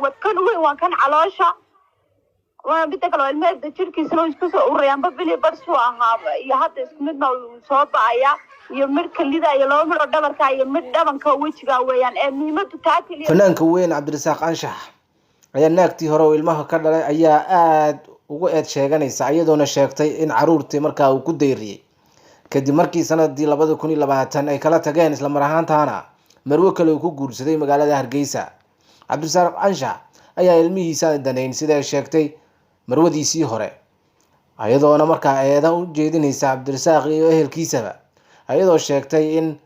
وكان وكان علاشة وبدك لو المادة تركي سنوي كسر وريان ببلي برسوها يهاد اسمنا وصوب عيا يمر كليدا يلوم ردبر كاي يمر دبن كويشga weeyaan ee niimadu taakili fanaanka weyn Cabdirasaaq Anshax ayaa naagtii hore oo ilmaha ka dhalay ayaa aad ugu eed sheeganaysa iyadoona sheegtay in caruurtii markaa uu ku deyriyay kadib markii sanadii 2020 ay kala tageen isla mar ahaantaana marwo kale uu ku guursaday magaalada Hargeysa. Cabdirasaaq Anshax ayaa ilmihiisa danayn sida ay sheegtay marwadiisii hore ayadoona markaa eeda u jeedinaysa Cabdirasaaq iyo ehelkiisaba ayadoo sheegtay in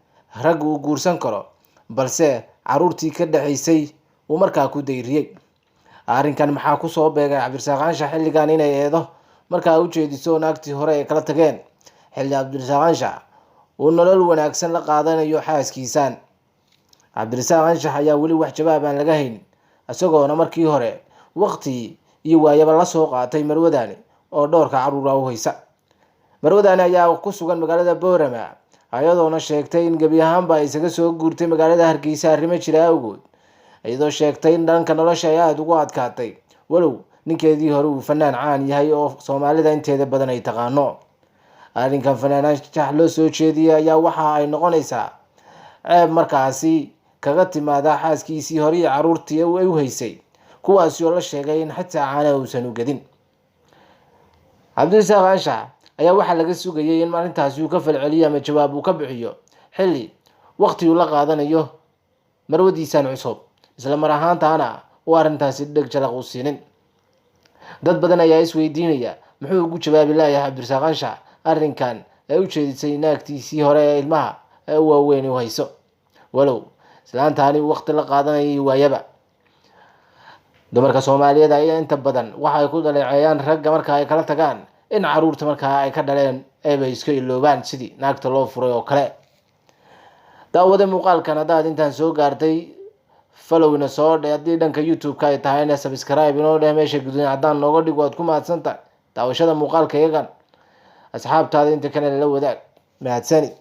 rag uu guursan karo balse caruurtii ka dhaxaysay uu markaa ku deyriyay. arrinkan maxaa ku soo beegay Cabdirasaaq Anshax xilligan inay eedo markaa u jeediso naagtii hore ay kala tageen xilli Cabdirasaaq Anshax uu nolol wanaagsan la qaadanayo xaaskiisaan. Cabdirasaaq Anshax ayaa weli wax jawaab aan laga hayn isagoona markii hore waqti iyo waayaba la soo qaatay marwadani oo dhowrka caruur ah u haysa. marwadani ayaa ku sugan magaalada Boorama ayadoona sheegtay in gabi ahaanba ay isaga soo guurtay magaalada Hargeysa arrimo jira awgood iyadoo sheegtay in dhanka nolosha ay aad ugu adkaatay walow ninkeedii hore uu fanaan caan yahay oo Soomaalida inteeda badan ay taqaano. arrinkan fanaan Anshax loo soo jeediyay ayaa waxa ay noqonaysaa ceeb markaasi kaga timaada xaaskiisii hore iyo caruurtii ay u haysay kuwaas oo la sheegay in xitaa caana uusan u gadin. Cabdirasaaq Anshax ayaa waxa laga sugayay in maalintaasi uu ka falceliyo ama jawaab uu ka bixiyo xilli waqti uu la qaadanayo marwadiisan cusub isla mar ahaantaana uu arrintaasi dhag jalaq u siinin. dad badan ayaa isweydiinaya muxuu ugu jawaabi lahayaa Cabdirasaaq Anshax arrinkan ay u jeedisay naagtiisii hore ee ilmaha ee waaweyn u hayso walow islaantaani waqti la qaadanayay waayaba. dumarka Soomaaliyeed ayaa inta badan waxa ay ku dhaleeceeyaan ragga marka ay kala tagaan in caruurta marka ay ka dhaleen ay bay iska iloobaan sidii naagta loo furay oo kale. daawada muuqaalkan hadaad intaan soo gaartay followna soo dhaadii dhanka YouTube-ka ay tahayna subscribe inoo dheh meesha gudaha hadaan nooga dhigo aad ku mahadsantahay daawashada muuqaalka yagan asxaabtaada inta kale la wadaag mahadsanid.